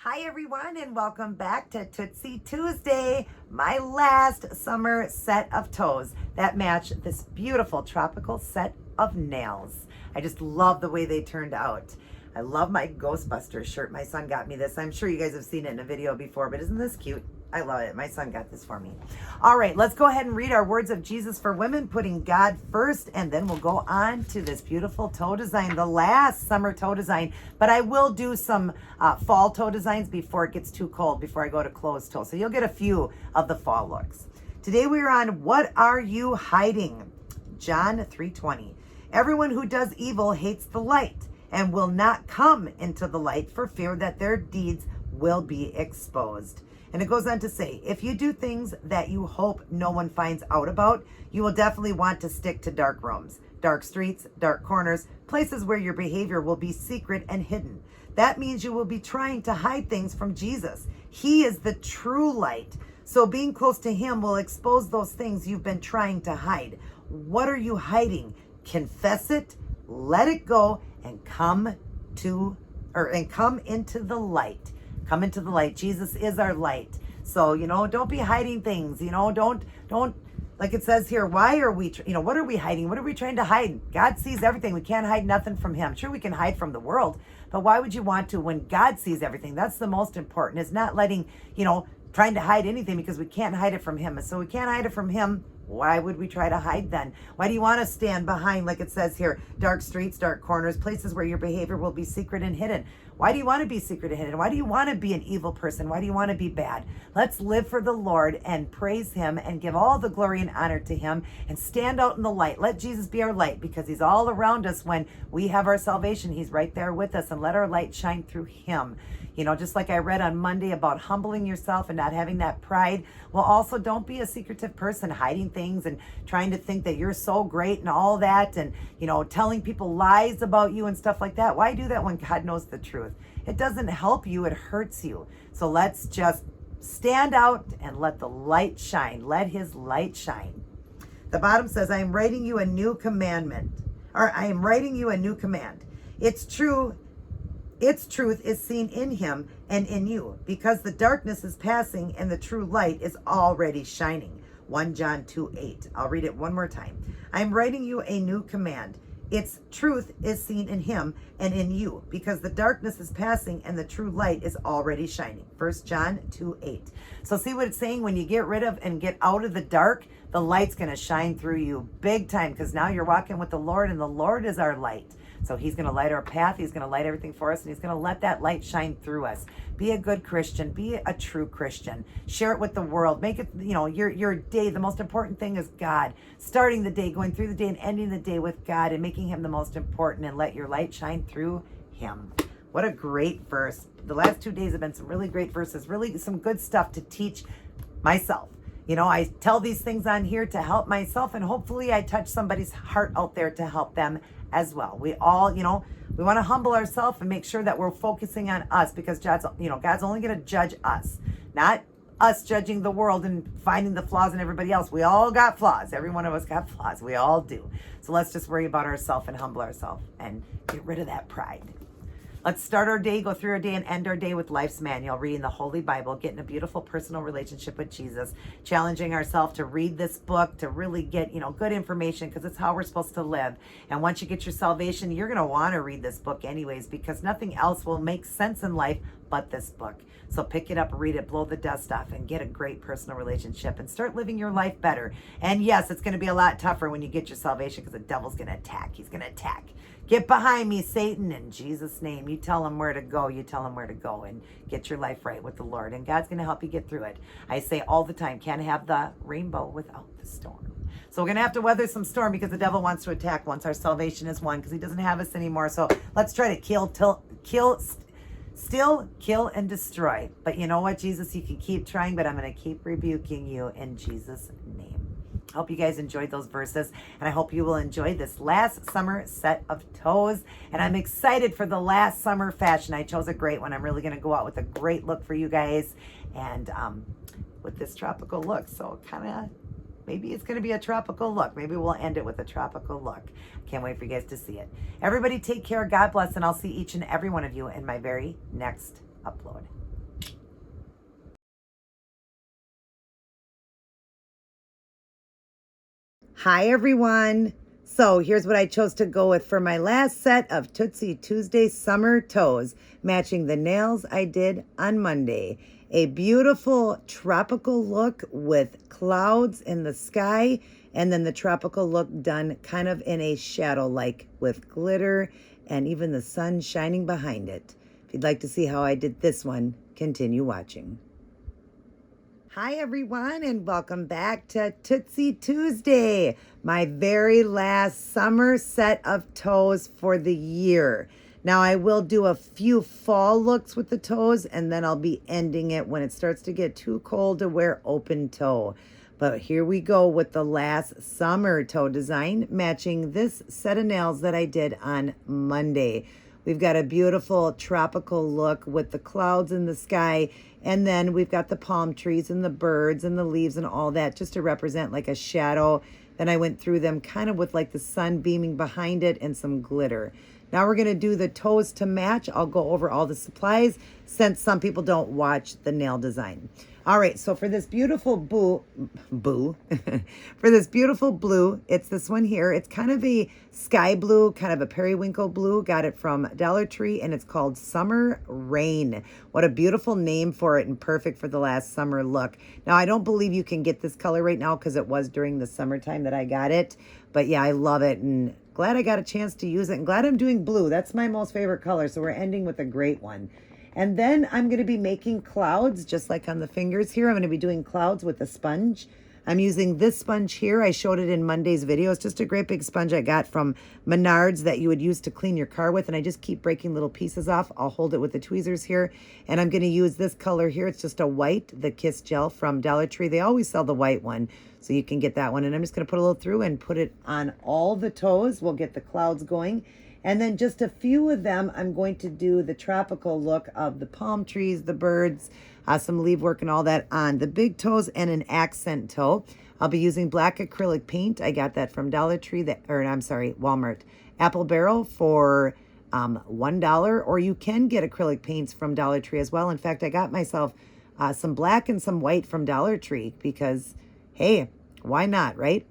Hi everyone, and welcome back to Tootsie Tuesday, my last summer set of toes that match this beautiful tropical set of nails. I just love the way they turned out. I love my Ghostbusters shirt. My son got me this. I'm sure you guys have seen it in a video before, but isn't this cute? I love it. My son got this for me. All right, let's go ahead and read our words of Jesus for women, putting God first, and then we'll go on to this beautiful toe design, the last summer toe design. But I will do some fall toe designs before it gets too cold, before I go to closed toe. So you'll get a few of the fall looks. Today we are on What Are You Hiding? John 3:20. Everyone who does evil hates the light and will not come into the light for fear that their deeds will be exposed. And it goes on to say, if you do things that you hope no one finds out about, you will definitely want to stick to dark rooms, dark streets, dark corners, places where your behavior will be secret and hidden. That means you will be trying to hide things from Jesus. He is the true light. So being close to him will expose those things you've been trying to hide. What are you hiding? Confess it, let it go, and come into the light. Come into the light. Jesus is our light. So, don't be hiding things. Don't, like it says here, why are we, what are we hiding? What are we trying to hide? God sees everything. We can't hide nothing from him. Sure, we can hide from the world, but why would you want to when God sees everything? That's the most important, is not letting, trying to hide anything, because we can't hide it from him. And so we can't hide it from him. Why would we try to hide then? Why do you want to stand behind, like it says here, dark streets, dark corners, places where your behavior will be secret and hidden? Why do you want to be secret and hidden? Why do you want to be an evil person? Why do you want to be bad? Let's live for the Lord and praise him and give all the glory and honor to him and stand out in the light. Let Jesus be our light, because he's all around us when we have our salvation. He's right there with us, and let our light shine through him. Just like I read on Monday about humbling yourself and not having that pride. Well, also don't be a secretive person, hiding things and trying to think that you're so great and all that, and, telling people lies about you and stuff like that. Why do that when God knows the truth? It doesn't help you, it hurts you. So let's just stand out and let the light shine. Let his light shine. The bottom says, I am writing you a new commandment, or I am writing you a new command. It's true. Its truth is seen in him and in you, because the darkness is passing and the true light is already shining. 1 John 2:8. I'll read it one more time. I am writing you a new command. Its truth is seen in him and in you, because the darkness is passing and the true light is already shining. 1 John 2:8. So see what it's saying? When you get rid of and get out of the dark, the light's going to shine through you big time, because now you're walking with the Lord, and the Lord is our light. So he's going to light our path. He's going to light everything for us, and he's going to let that light shine through us. Be a good Christian. Be a true Christian. Share it with the world. Make it, your day. The most important thing is God. Starting the day, going through the day, and ending the day with God, and making him the most important, and let your light shine through him. What a great verse. The last 2 days have been some really great verses, really some good stuff to teach myself. I tell these things on here to help myself, and hopefully I touch somebody's heart out there to help them as well. We all, we want to humble ourselves and make sure that we're focusing on us, because God's only going to judge us, not us judging the world and finding the flaws in everybody else. We all got flaws. Every one of us got flaws. We all do. So let's just worry about ourselves and humble ourselves and get rid of that pride. Let's start our day, go through our day, and end our day with Life's Manual, reading the Holy Bible, getting a beautiful personal relationship with Jesus, challenging ourselves to read this book, to really get, good information, because it's how we're supposed to live. And once you get your salvation, you're going to want to read this book anyways, because nothing else will make sense in life but this book. So pick it up, read it, blow the dust off, and get a great personal relationship and start living your life better. And yes, it's going to be a lot tougher when you get your salvation, because the devil's going to attack. He's going to attack. Get behind me, Satan, in Jesus' name. You tell him where to go. You tell him where to go, and get your life right with the Lord. And God's going to help you get through it. I say all the time, can't have the rainbow without the storm. So we're going to have to weather some storm, because the devil wants to attack once our salvation is won, because he doesn't have us anymore. So let's try to steal, kill, and destroy. But you know what, Jesus, you can keep trying, but I'm going to keep rebuking you in Jesus' name. I hope you guys enjoyed those verses, and I hope you will enjoy this last summer set of toes. And I'm excited for the last summer fashion. I chose a great one. I'm really going to go out with a great look for you guys, and with this tropical look. So maybe it's going to be a tropical look. Maybe we'll end it with a tropical look. Can't wait for you guys to see it. Everybody take care. God bless, and I'll see each and every one of you in my very next upload. Hi everyone. So here's what I chose to go with for my last set of Tootsie Tuesday Summer Toes, matching the nails I did on Monday. A beautiful tropical look with clouds in the sky, and then the tropical look done kind of in a shadow, like with glitter and even the sun shining behind it. If you'd like to see how I did this one, continue watching. Hi everyone, and welcome back to Tootsie Tuesday, my very last summer set of toes for the year. Now I will do a few fall looks with the toes, and then I'll be ending it when it starts to get too cold to wear open toe. But here we go with the last summer toe design, matching this set of nails that I did on Monday. We've got a beautiful tropical look with the clouds in the sky, and then we've got the palm trees and the birds and the leaves and all that, just to represent like a shadow. Then I went through them kind of with like the sun beaming behind it and some glitter. Now we're going to do the toes to match. I'll go over all the supplies since some people don't watch the nail design. All right, so for this beautiful for this beautiful blue, it's this one here. It's kind of a sky blue, kind of a periwinkle blue. Got it from Dollar Tree, and it's called Summer Rain. What a beautiful name for it, and perfect for the last summer look. Now, I don't believe you can get this color right now because it was during the summertime that I got it. But yeah, I love it, and glad I got a chance to use it, and glad I'm doing blue. That's my most favorite color, so we're ending with a great one. And then I'm going to be making clouds, just like on the fingers here. I'm going to be doing clouds with a sponge. I'm using this sponge here. I showed it in Monday's video. It's just a great big sponge I got from Menards that you would use to clean your car with. And I just keep breaking little pieces off. I'll hold it with the tweezers here. And I'm going to use this color here. It's just a white, the Kiss Gel from Dollar Tree. They always sell the white one, so you can get that one. And I'm just going to put a little through and put it on all the toes. We'll get the clouds going. And then just a few of them, I'm going to do the tropical look of the palm trees, the birds, some leaf work and all that on the big toes and an accent toe. I'll be using black acrylic paint. I got that from Dollar Tree, Walmart. Apple Barrel for $1, or you can get acrylic paints from Dollar Tree as well. In fact, I got myself some black and some white from Dollar Tree because, hey, why not, right?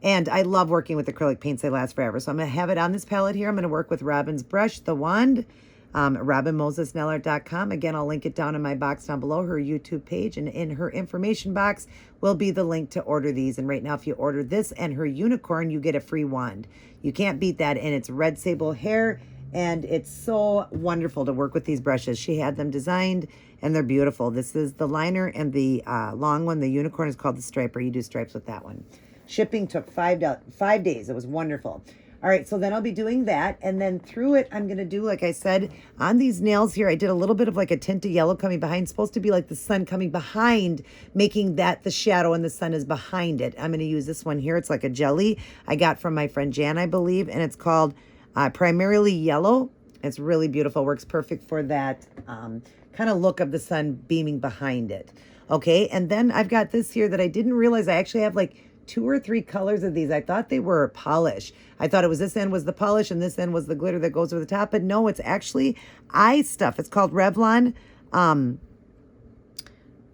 And I love working with acrylic paints. They last forever. So I'm going to have it on this palette here. I'm going to work with Robin's brush, the wand, RobinMosesNailArt.com. Again, I'll link it down in my box down below, her YouTube page. And in her information box will be the link to order these. And right now, if you order this and her unicorn, you get a free wand. You can't beat that. And it's red sable hair. And it's so wonderful to work with these brushes. She had them designed, and they're beautiful. This is the liner, and the long one, the unicorn, is called the striper. You do stripes with that one. Shipping took 5 days. It was wonderful. All right, so then I'll be doing that. And then through it, I'm going to do, like I said, on these nails here, I did a little bit of like a tint of yellow coming behind. It's supposed to be like the sun coming behind, making that the shadow and the sun is behind it. I'm going to use this one here. It's like a jelly I got from my friend Jan, I believe. And it's called Primarily Yellow. It's really beautiful. Works perfect for that kind of look of the sun beaming behind it. Okay, and then I've got this here that I didn't realize I actually have like 2 or 3 colors of these. I thought they were polish. I thought it was this end was the polish and this end was the glitter that goes over the top, but no, it's actually eye stuff. It's called Revlon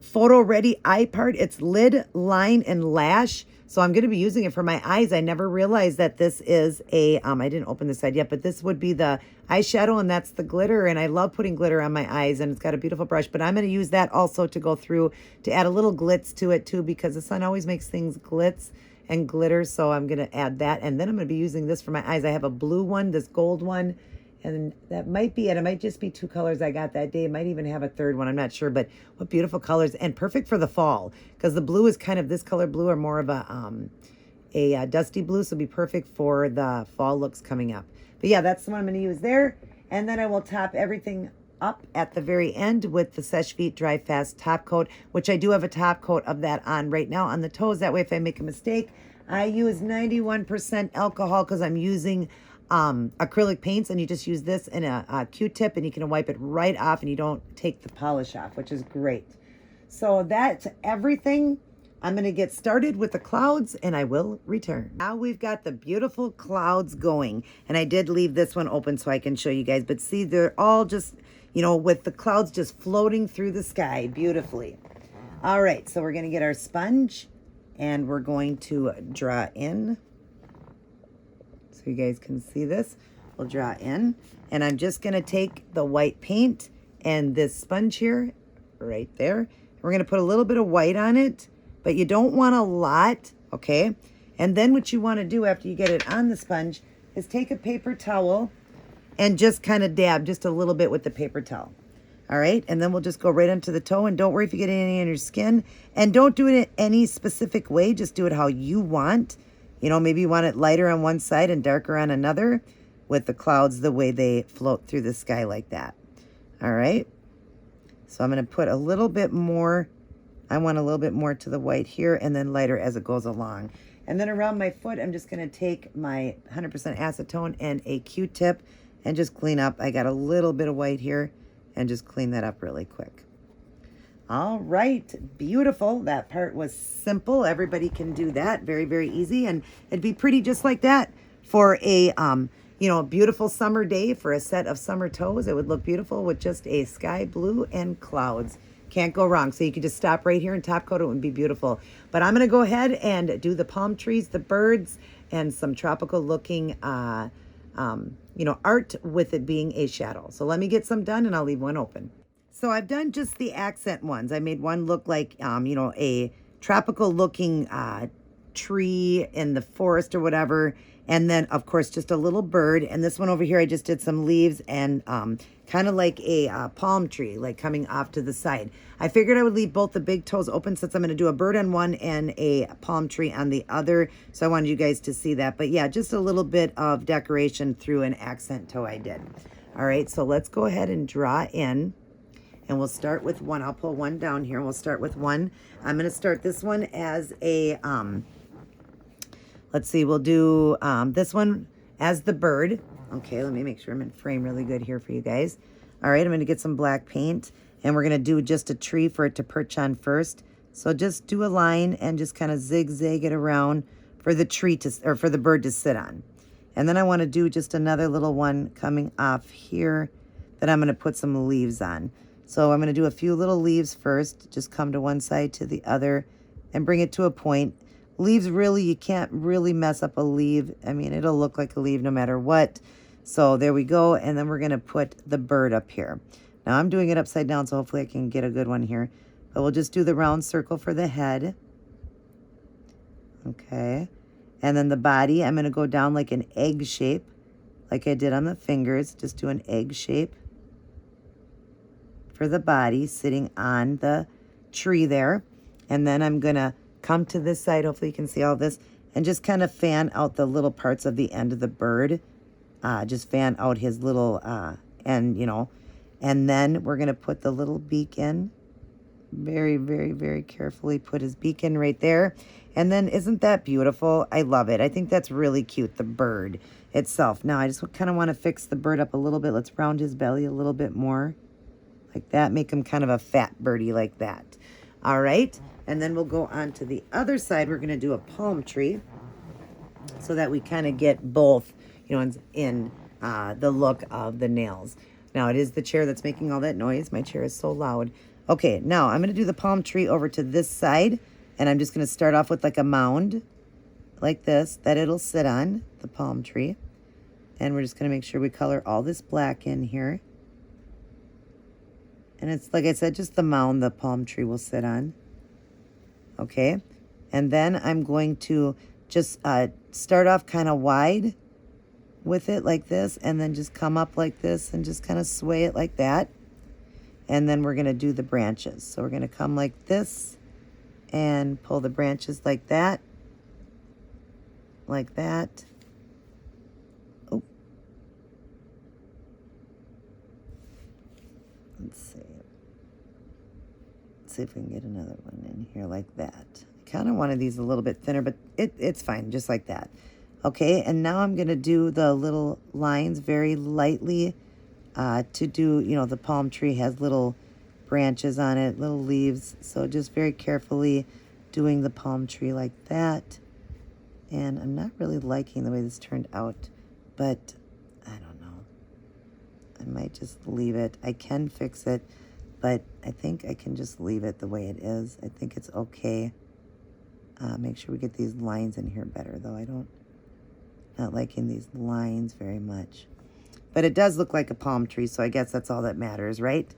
Photo Ready Eye Part. It's lid, line, and lash. So I'm going to be using it for my eyes. I never realized that this is a, I didn't open this side yet, but this would be the eyeshadow, and that's the glitter. And I love putting glitter on my eyes, and it's got a beautiful brush. But I'm going to use that also to go through to add a little glitz to it too, because the sun always makes things glitz and glitter. So I'm going to add that. And then I'm going to be using this for my eyes. I have a blue one, this gold one, and that might be it. It might just be 2 colors I got that day. It might even have a third one. I'm not sure, but what beautiful colors, and perfect for the fall, because the blue is kind of this color blue, or more of a dusty blue. So it'll be perfect for the fall looks coming up. But yeah, that's the one I'm going to use there. And then I will top everything up at the very end with the Seche Vite Dry Fast top coat, which I do have a top coat of that on right now on the toes. That way, if I make a mistake, I use 91% alcohol because I'm using acrylic paints, and you just use this in a Q-tip, and you can wipe it right off, and you don't take the polish off, which is great. So that's everything. I'm going to get started with the clouds, and I will return. Now we've got the beautiful clouds going, and I did leave this one open so I can show you guys, but see, they're all just, you know, with the clouds just floating through the sky beautifully. All right, so we're going to get our sponge, and we're going to draw in. So you guys can see this. We'll draw in, and I'm just gonna take the white paint and this sponge here, right there. We're gonna put a little bit of white on it, but you don't want a lot, okay? And then what you wanna do after you get it on the sponge is take a paper towel and just kind of dab just a little bit with the paper towel. All right, and then we'll just go right onto the toe, and don't worry if you get any on your skin, and don't do it in any specific way, just do it how you want. You know, maybe you want it lighter on one side and darker on another, with the clouds the way they float through the sky like that. All right, so I'm gonna put a little bit more, I want a little bit more to the white here, and then lighter as it goes along. And then around my foot, I'm just gonna take my 100% acetone and a Q-tip and just clean up. I got a little bit of white here, and just clean that up really quick. All right, beautiful. That part was simple. Everybody can do that. Very, very easy. And it'd be pretty just like that for a, you know, beautiful summer day for a set of summer toes. It would look beautiful with just a sky blue and clouds. Can't go wrong. So you could just stop right here and top coat it. It would be beautiful. But I'm going to go ahead and do the palm trees, the birds, and some tropical looking, you know, art with it being a shadow. So let me get some done, and I'll leave one open. So I've done just the accent ones. I made one look like, you know, a tropical looking tree in the forest or whatever. And then, of course, just a little bird. And this one over here, I just did some leaves and kind of like a palm tree, like coming off to the side. I figured I would leave both the big toes open since I'm going to do a bird on one and a palm tree on the other. So I wanted you guys to see that. But yeah, just a little bit of decoration through an accent toe I did. All right, so let's go ahead and draw in. And we'll start with one. I'll pull one down here. We'll start with one. I'm going to start this one as a, let's see, we'll do this one as the bird. Okay, let me make sure I'm in frame really good here for you guys. All right, I'm going to get some black paint, and we're going to do just a tree for it to perch on first. So just do a line and just kind of zigzag it around for the tree to, or for the bird to sit on. And then I want to do just another little one coming off here that I'm going to put some leaves on. So I'm going to do a few little leaves first, just come to one side to the other and bring it to a point. Leaves, really, you can't really mess up a leaf. I mean, it'll look like a leaf no matter what. So there we go. And then we're going to put the bird up here. Now I'm doing it upside down, so hopefully I can get a good one here. But we'll just do the round circle for the head. Okay. And then the body, I'm going to go down like an egg shape, like I did on the fingers. Just do an egg shape for the body sitting on the tree there. And then I'm going to come to this side, hopefully you can see all this, and just kind of fan out the little parts of the end of the bird. Just fan out his little end, you know. And then we're going to put the little beak in. Very, very, very carefully put his beak in right there. And then isn't that beautiful? I love it. I think that's really cute, the bird itself. Now I just kind of want to fix the bird up a little bit. Let's round his belly a little bit more. Like that, make him kind of a fat birdie like that. All right, and then we'll go on to the other side. We're going to do a palm tree so that we kind of get both, you know, in the look of the nails. Now, it is the chair that's making all that noise. My chair is so loud. Okay, now I'm going to do the palm tree over to this side, and I'm just going to start off with like a mound like this that it'll sit on, the palm tree. And we're just going to make sure we color all this black in here. And it's, like I said, just the mound the palm tree will sit on. Okay. And then I'm going to just start off kind of wide with it like this. And then just come up like this and just kind of sway it like that. And then we're going to do the branches. So we're going to come like this and pull the branches like that. Like that. Oh. Let's see. Let's see if we can get another one in here like that. I kind of wanted these a little bit thinner, but it's fine, just like that. Okay, and now I'm going to do the little lines very lightly to do, you know, the palm tree has little branches on it, little leaves. So just very carefully doing the palm tree like that. And I'm not really liking the way this turned out, but I don't know. I might just leave it. I can fix it, but I think I can just leave it the way it is. I think it's okay. Make sure we get these lines in here better, though. Not liking these lines very much. But it does look like a palm tree, so I guess that's all that matters, right?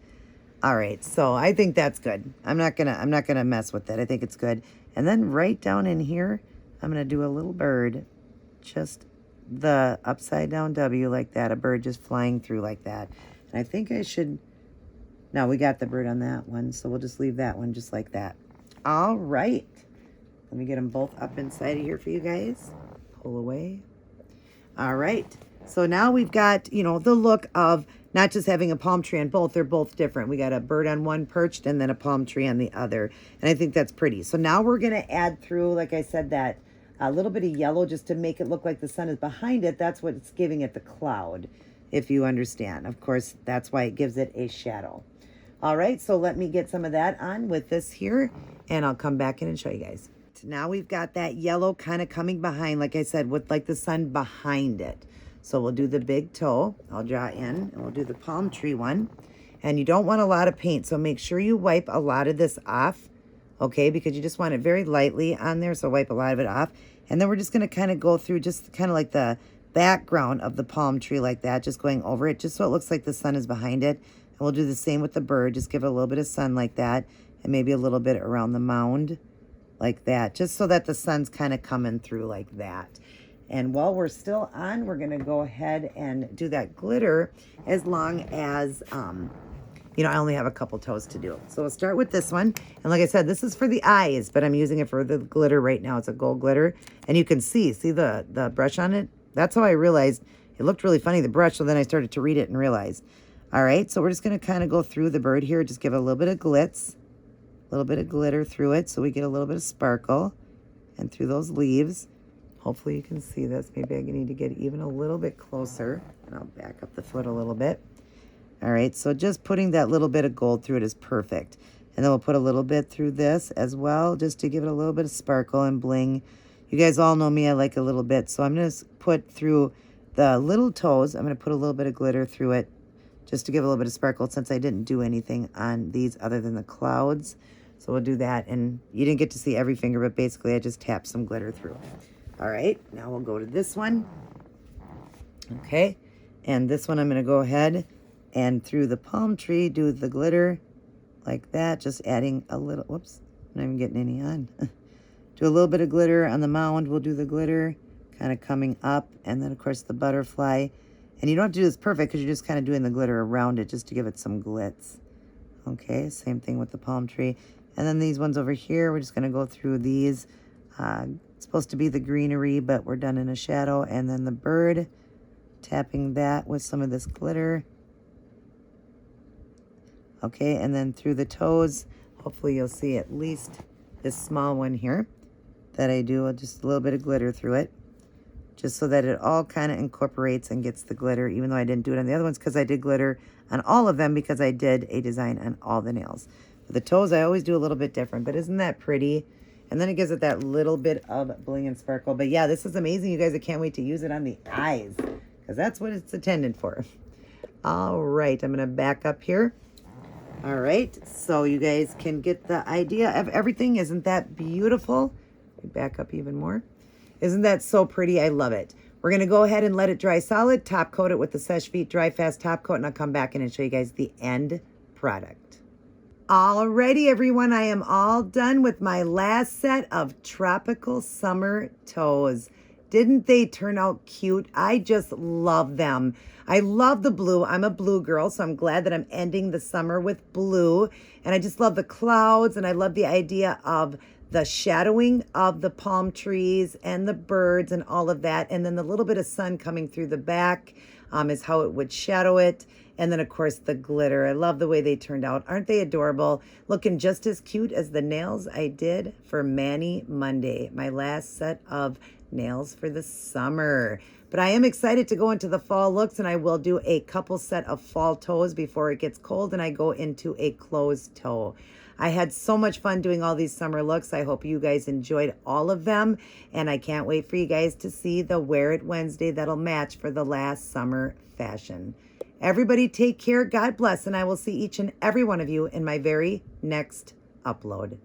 All right, so I think that's good. I'm not gonna mess with it. I think it's good. And then right down in here, I'm gonna do a little bird, just the upside down W like that, a bird just flying through like that. And I think I should, no, we got the bird on that one, so we'll just leave that one just like that. All right, let me get them both up inside of here for you guys. Pull away. All right, so now we've got, you know, the look of not just having a palm tree on both, they're both different. We got a bird on one perched and then a palm tree on the other. And I think that's pretty. So now we're gonna add through, like I said, that a little bit of yellow just to make it look like the sun is behind it. That's what it's giving it, the cloud, if you understand. Of course, that's why it gives it a shadow. All right, so let me get some of that on with this here and I'll come back in and show you guys. Now we've got that yellow kind of coming behind, like I said, with like the sun behind it. So we'll do the big toe. I'll draw in and we'll do the palm tree one. And you don't want a lot of paint, so make sure you wipe a lot of this off, okay? Because you just want it very lightly on there, so wipe a lot of it off. And then we're just gonna kind of go through just kind of like the background of the palm tree like that, just going over it, just so it looks like the sun is behind it. And we'll do the same with the bird, just give it a little bit of sun like that, and maybe a little bit around the mound like that, just so that the sun's kind of coming through like that. And while we're still on, we're gonna go ahead and do that glitter as long as, you know, I only have a couple toes to do. So we'll start with this one. And like I said, this is for the eyes, but I'm using it for the glitter right now. It's a gold glitter. And you can see the brush on it? That's how I realized it looked really funny, the brush, so then I started to read it and realize. All right, so we're just gonna kind of go through the bird here, just give it a little bit of glitz, a little bit of glitter through it so we get a little bit of sparkle, and through those leaves. Hopefully you can see this. Maybe I need to get even a little bit closer, and I'll back up the foot a little bit. All right, so just putting that little bit of gold through it is perfect. And then we'll put a little bit through this as well, just to give it a little bit of sparkle and bling. You guys all know me, I like a little bit. So I'm gonna put through the little toes, I'm gonna put a little bit of glitter through it, just to give a little bit of sparkle, since I didn't do anything on these other than the clouds. So we'll do that, and you didn't get to see every finger, but basically I just tapped some glitter through. All right, now we'll go to this one. Okay, and this one I'm gonna go ahead and through the palm tree, do the glitter like that, just adding a little, whoops, I'm not even getting any on. Do a little bit of glitter on the mound, we'll do the glitter kind of coming up, and then of course the butterfly. And you don't have to do this perfect because you're just kind of doing the glitter around it just to give it some glitz. Okay, same thing with the palm tree. And then these ones over here, we're just gonna go through these. It's supposed to be the greenery, but we're done in a shadow. And then the bird, tapping that with some of this glitter. Okay, and then through the toes, hopefully you'll see at least this small one here that I do, just a little bit of glitter through it, just so that it all kind of incorporates and gets the glitter, even though I didn't do it on the other ones because I did glitter on all of them because I did a design on all the nails. For the toes, I always do a little bit different, but isn't that pretty? And then it gives it that little bit of bling and sparkle. But yeah, this is amazing, you guys. I can't wait to use it on the eyes because that's what it's intended for. All right, I'm gonna back up here. All right, so you guys can get the idea of everything. Isn't that beautiful? Back up even more. Isn't that so pretty? I love it. We're gonna go ahead and let it dry solid, top coat it with the Seche Vite Dry Fast top coat, and I'll come back in and show you guys the end product. Alrighty, everyone, I am all done with my last set of tropical summer toes. Didn't they turn out cute? I just love them. I love the blue. I'm a blue girl, so I'm glad that I'm ending the summer with blue. And I just love the clouds, and I love the idea of the shadowing of the palm trees and the birds and all of that. And then the little bit of sun coming through the back is how it would shadow it. And then, of course, the glitter. I love the way they turned out. Aren't they adorable? Looking just as cute as the nails I did for Manny Monday, my last set of nails for the summer. But I am excited to go into the fall looks, and I will do a couple set of fall toes before it gets cold and I go into a closed toe. I had so much fun doing all these summer looks. I hope you guys enjoyed all of them, and I can't wait for you guys to see the Wear It Wednesday that'll match for the last summer fashion. Everybody take care, God bless, and I will see each and every one of you in my very next upload.